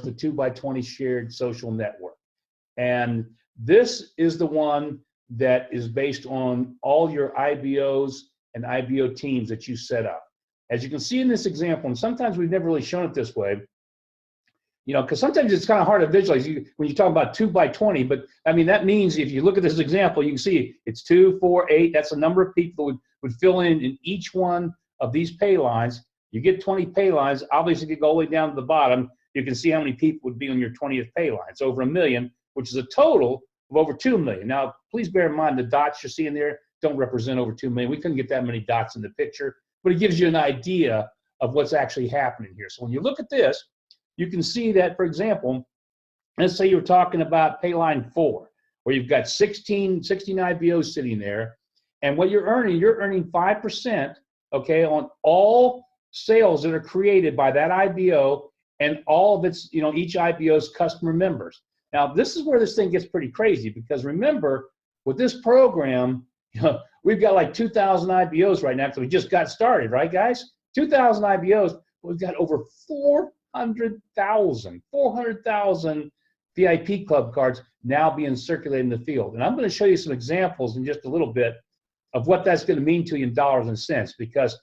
the 2x20 shared social network. And this is the one that is based on all your IBOs and IBO teams that you set up. As you can see in this example, and sometimes we've never really shown it this way, you know, because sometimes it's kind of hard to visualize when you talk about 2x20, but I mean, that means if you look at this example, you can see it's 2, 4, 8, that's the number of people that would fill in each one of these pay lines. You get 20 pay lines, obviously if you go all the way down to the bottom, you can see how many people would be on your 20th pay line. It's over 1 million, which is a total of over 2 million. Now, please bear in mind the dots you're seeing there don't represent over 2 million. We couldn't get that many dots in the picture, but it gives you an idea of what's actually happening here. So when you look at this, you can see that, for example, let's say you're talking about pay line 4, where you've got 16 IBOs sitting there, and what you're earning 5%, okay, on all sales that are created by that IBO and all of its, you know, each IBO's customer members. Now, this is where this thing gets pretty crazy, because remember, with this program, you know, we've got like 2,000 IBOs right now because we just got started, right, guys? 2,000 IBOs, we've got over 400,000 VIP club cards now being circulated in the field. And I'm going to show you some examples in just a little bit of what that's going to mean to you in dollars and cents, because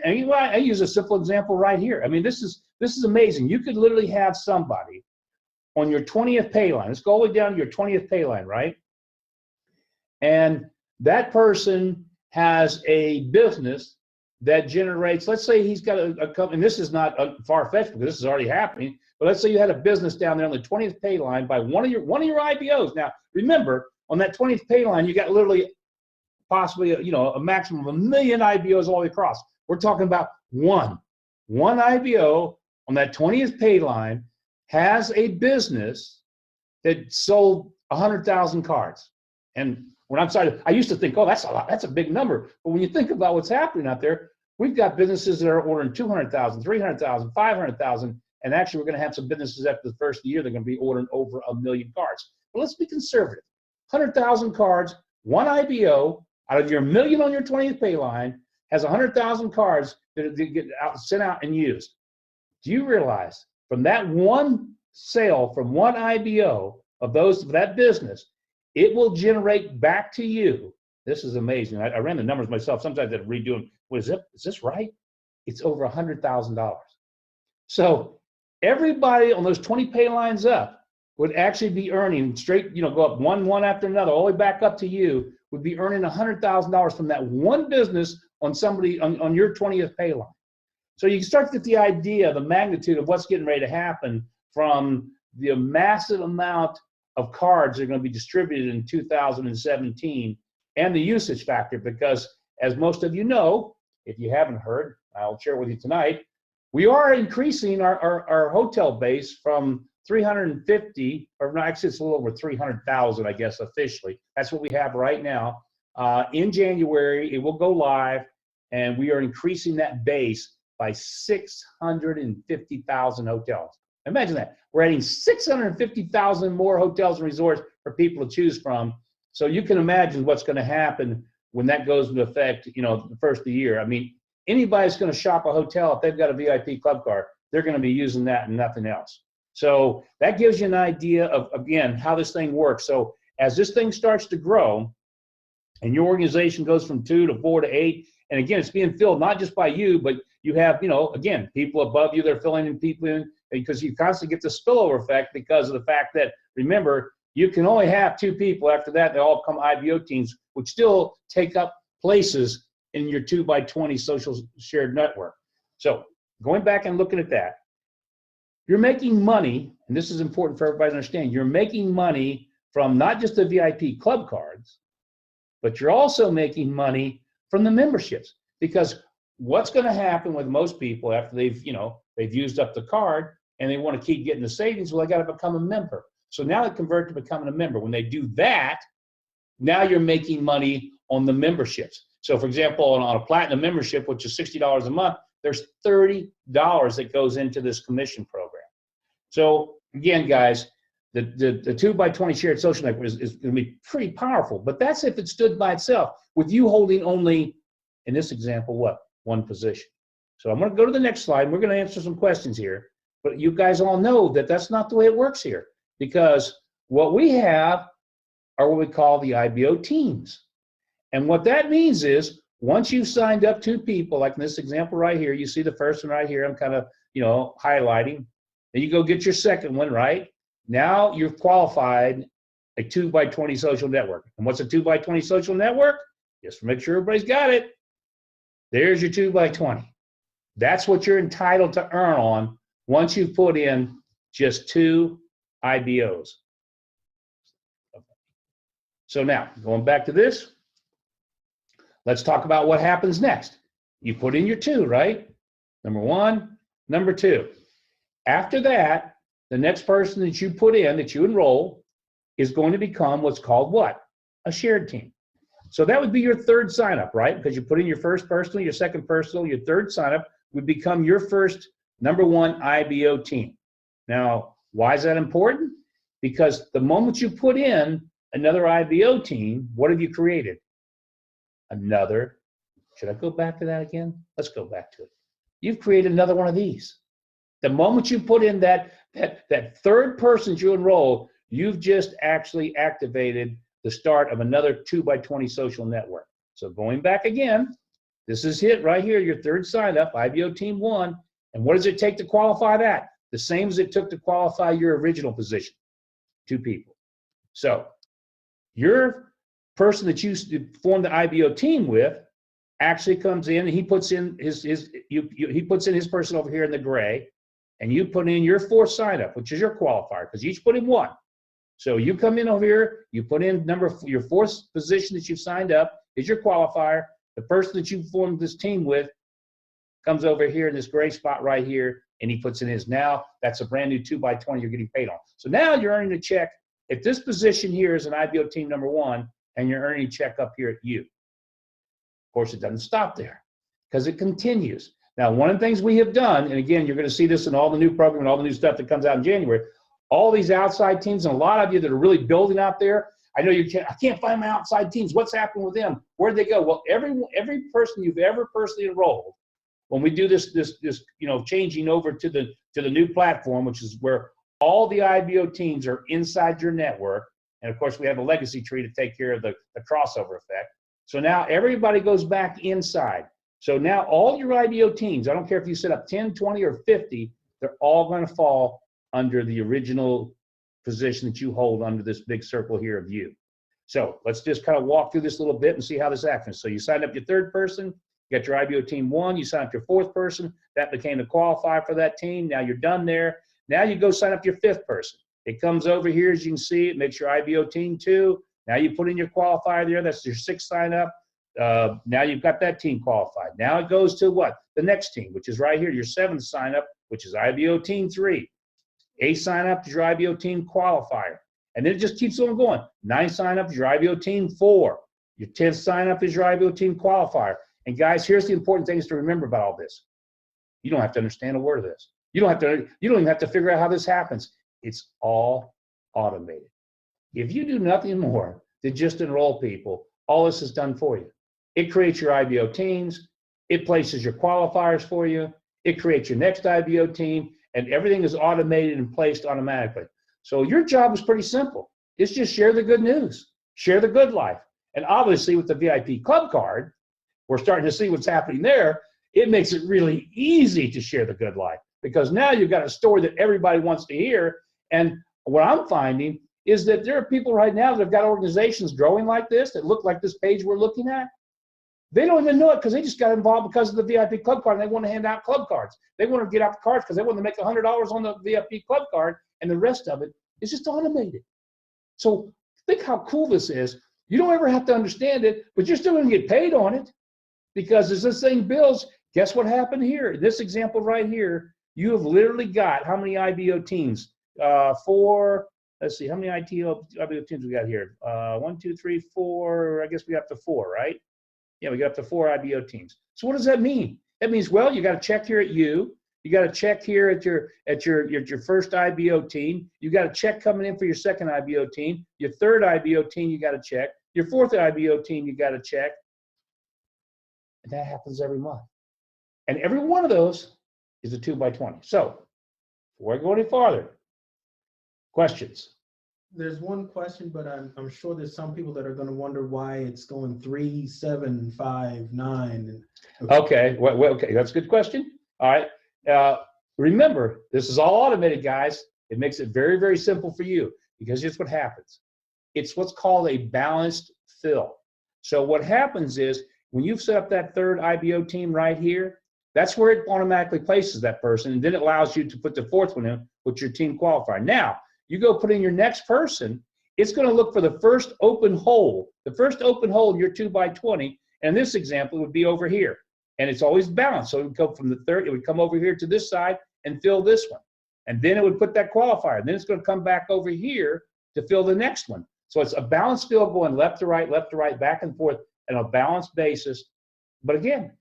I use a simple example right here. I mean, this is amazing. You could literally have somebody on your 20th pay line. Let's go all the way down to your 20th pay line, right? And that person has a business that generates, let's say he's got a company, and this is not far-fetched because this is already happening, but let's say you had a business down there on the 20th pay line by one of your IBOs. Now, remember, on that 20th pay line, you got literally possibly, you know, a maximum of 1 million IBOs all the way across. We're talking about one IBO on that 20th pay line has a business that sold 100,000 cards. And when I'm sorry, I used to think, oh, that's a lot, that's a big number. But when you think about what's happening out there, we've got businesses that are ordering 200,000, 300,000, 500,000, and actually we're going to have some businesses after the first year they're going to be ordering over 1 million cards. But let's be conservative. 100,000 cards, one IBO out of your 1 million on your 20th pay line has 100,000 cards that get sent out and used. Do you realize from that one sale from one IBO of that business, it will generate back to you? This is amazing. I ran the numbers myself. Sometimes I redo them. What is it? Is this right? It's over $100,000. So everybody on those 20 pay lines up would actually be earning straight, you know, go up one after another, all the way back up to you, would be earning $100,000 from that one business on somebody on your 20th pay line. So you can start to get the idea, the magnitude of what's getting ready to happen from the massive amount of cards that are going to be distributed in 2017 and the usage factor, because as most of you know, if you haven't heard, I'll share with you tonight, we are increasing our hotel base from 350, or no, actually it's a little over 300,000, I guess, officially. That's what we have right now. In January, it will go live, and we are increasing that base by 650,000 hotels. Imagine that. We're adding 650,000 more hotels and resorts for people to choose from. So you can imagine what's going to happen when that goes into effect, you know, the first of the year. I mean, anybody's going to shop a hotel, if they've got a VIP club card, they're going to be using that and nothing else. So that gives you an idea of, again, how this thing works. So as this thing starts to grow and your organization goes from 2 to 4 to 8, and again, it's being filled not just by you, but you have, you know, again, people above you, they're filling in people in, because you constantly get the spillover effect because of the fact that, remember, you can only have 2 people. After that, they all become IBO teams, which still take up places in your 2x20 social shared network. So going back and looking at that, you're making money, and this is important for everybody to understand, you're making money from not just the VIP club cards, but you're also making money from the memberships. Because what's going to happen with most people after they've used up the card and they want to keep getting the savings, well, they got to become a member. So now they convert to becoming a member. When they do that, now you're making money on the memberships. So for example, on a platinum membership, which is $60 a month, there's $30 that goes into this commission program. So again, guys, the 2x20 shared social network is going to be pretty powerful, but that's if it stood by itself, with you holding only, in this example, what? One position. So I'm going to go to the next slide, and we're going to answer some questions here. But you guys all know that that's not the way it works here, because what we have are what we call the IBO teams. And what that means is, once you've signed up 2 people, like in this example right here, you see the first one right here, I'm kind of, highlighting. Then you go get your second one, right? Now you've qualified a 2x20 social network. And what's a 2x20 social network? Just to make sure everybody's got it. There's your 2x20. That's what you're entitled to earn on once you've put in just 2 IBOs. So now, going back to this, let's talk about what happens next. You put in your 2, right? Number 1, number 2. After that, the next person that you put in, that you enroll, is going to become what's called what? A shared team. So that would be your 3rd sign-up, right? Because you put in your first personal, your second personal, your 3rd sign-up would become your first number 1 IBO team. Now, why is that important? Because the moment you put in another IBO team, what have you created? Another, should I go back to that again? Let's go back to it. You've created another one of these. The moment you put in that 3rd person you enroll, you've just actually activated the start of another 2x20 social network. So going back again, this is it right here, your 3rd sign up, IBO team 1. And what does it take to qualify that? The same as it took to qualify your original position, 2 people. So your person that you formed the IBO team with actually comes in and he puts in he puts in his person over here in the gray, and you put in your 4th sign up, which is your qualifier, because you each put in 1. So you come in over here, you put in your 4th position that you've signed up is your qualifier. The person that you formed this team with comes over here in this gray spot right here, and he puts in his. Now that's a brand new 2x20 you're getting paid on. So now you're earning a check. If this position here is an IBO team number 1, and you're earning a check up here at you. Of course, it doesn't stop there, because it continues. Now, one of the things we have done, and again, you're going to see this in all the new program and all the new stuff that comes out in January, all these outside teams, and a lot of you that are really building out there, I know I can't find my outside teams. What's happening with them? Where'd they go? Well, every person you've ever personally enrolled, when we do this changing over to the new platform, which is where all the IBO teams are inside your network, and of course we have a legacy tree to take care of the crossover effect. So now everybody goes back inside. So now all your IBO teams, I don't care if you set up 10, 20, or 50, they're all going to fall under the original position that you hold under this big circle here of you. So let's just kind of walk through this a little bit and see how this happens. So you signed up your 3rd person, you got your IBO team 1, you signed up your 4th person, that became the qualifier for that team. Now you're done there. Now you go sign up your 5th person. It comes over here, as you can see, it makes your IBO team 2. Now you put in your qualifier there, that's your 6th sign up. Now you've got that team qualified. Now it goes to what? The next team, which is right here, your 7th sign up, which is IBO team 3. 8th sign up is your IBO team qualifier. And then it just keeps on going. 9th sign up is your IBO team 4. Your 10th sign up is your IBO team qualifier. And guys, here's the important things to remember about all this. You don't have to understand a word of this. You don't even have to figure out how this happens. It's all automated. If you do nothing more than just enroll people, all this is done for you. It creates your IBO teams, it places your qualifiers for you, it creates your next IBO team, and everything is automated and placed automatically. So your job is pretty simple. It's just share the good news, share the good life. And obviously with the VIP club card, we're starting to see what's happening there. It makes it really easy to share the good life, because now you've got a story that everybody wants to hear. And what I'm finding is that there are people right now that have got organizations growing like this, that look like this page we're looking at. They don't even know it because they just got involved because of the VIP club card, and they want to hand out club cards. They want to get out the cards because they want to make $100 on the VIP club card, and the rest of it is just automated. So think how cool this is. You don't ever have to understand it, but you're still going to get paid on it, because as this thing builds, guess what happened here? This example right here, you have literally got how many IBO teams? 4. Let's see, how many IBO teams we got here? 1, 2, 3, 4. I guess we got up to 4, right? Yeah, we got up to 4 IBO teams. So what does that mean? That means, well, you got to check here at you. You got to check here at your first IBO team. You got to check coming in for your second IBO team. Your third IBO team, you got to check. Your fourth IBO team, you got to check. And that happens every month. And every one of those is a 2x20. So Before I go any farther, questions? There's one question, but I'm sure there's some people that are going to wonder why it's going 3, 7, 5, 9. Okay, okay, that's a good question. All right. Remember, this is all automated, guys. It makes it very, very simple for you because here's what happens. It's what's called a balanced fill. So what happens is when you've set up that third IBO team right here, that's where it automatically places that person, and then it allows you to put the fourth one in with your team qualifier. Now, you go put in your next person, it's going to look for the first open hole. The first open hole in your 2x20, and this example would be over here. And it's always balanced. So it would go from the third, it would come over here to this side and fill this one. And then it would put that qualifier. Then it's going to come back over here to fill the next one. So it's a balanced fill going left to right, back and forth on a balanced basis. But again,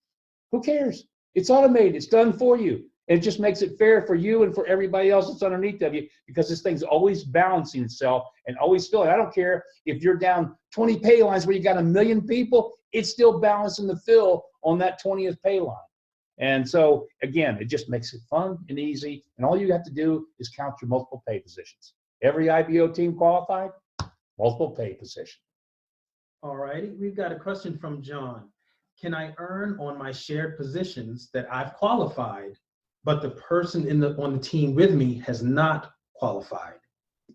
who cares? It's automated. It's done for you. And it just makes it fair for you and for everybody else that's underneath of you because this thing's always balancing itself and always filling. I don't care if you're down 20 pay lines where you got 1 million people, it's still balancing the fill on that 20th pay line. And so, again, it just makes it fun and easy. And all you have to do is count your multiple pay positions. Every IBO team qualified, multiple pay position. All righty. We've got a question from John. Can I earn on my shared positions that I've qualified, but the person on the team with me has not qualified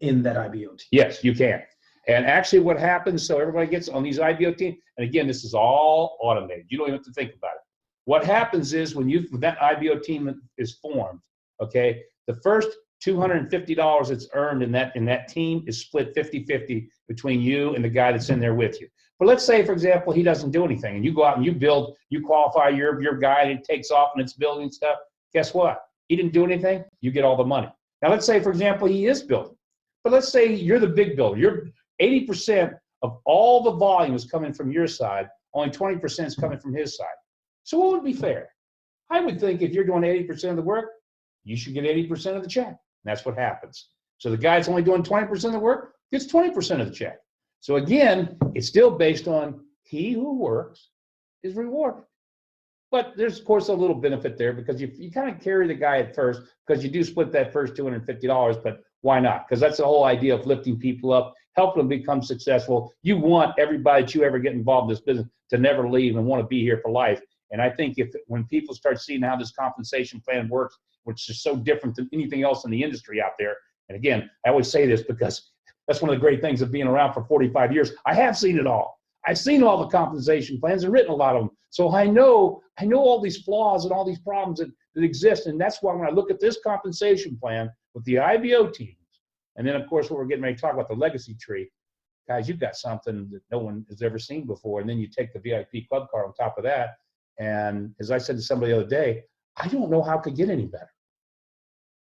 in that IBO team? Yes, you can. And actually what happens, so everybody gets on these IBO teams, and again, this is all automated. You don't even have to think about it. What happens is when that IBO team is formed, okay, the first $250 that's earned in that team is split 50-50 between you and the guy that's in there with you. But let's say, for example, he doesn't do anything, and you go out and you qualify your guy, and it takes off and it's building stuff. Guess what? He didn't do anything, you get all the money. Now let's say, for example, he is building. But let's say you're the big builder. You're 80% of all the volume is coming from your side, only 20% is coming from his side. So what would be fair? I would think if you're doing 80% of the work, you should get 80% of the check. And that's what happens. So the guy that's only doing 20% of the work gets 20% of the check. So again, it's still based on he who works is rewarded. But there's, of course, a little benefit there because you kind of carry the guy at first because you do split that first $250, but why not? Because that's the whole idea of lifting people up, helping them become successful. You want everybody that you ever get involved in this business to never leave and want to be here for life. And I think when people start seeing how this compensation plan works, which is so different than anything else in the industry out there, and again, I always say this because that's one of the great things of being around for 45 years. I have seen it all. I've seen all the compensation plans and written a lot of them. So I know all these flaws and all these problems that exist. And that's why when I look at this compensation plan with the IBO teams, and then, of course, what we're getting ready to talk about, the legacy tree, guys, you've got something that no one has ever seen before. And then you take the VIP club card on top of that. And as I said to somebody the other day, I don't know how it could get any better.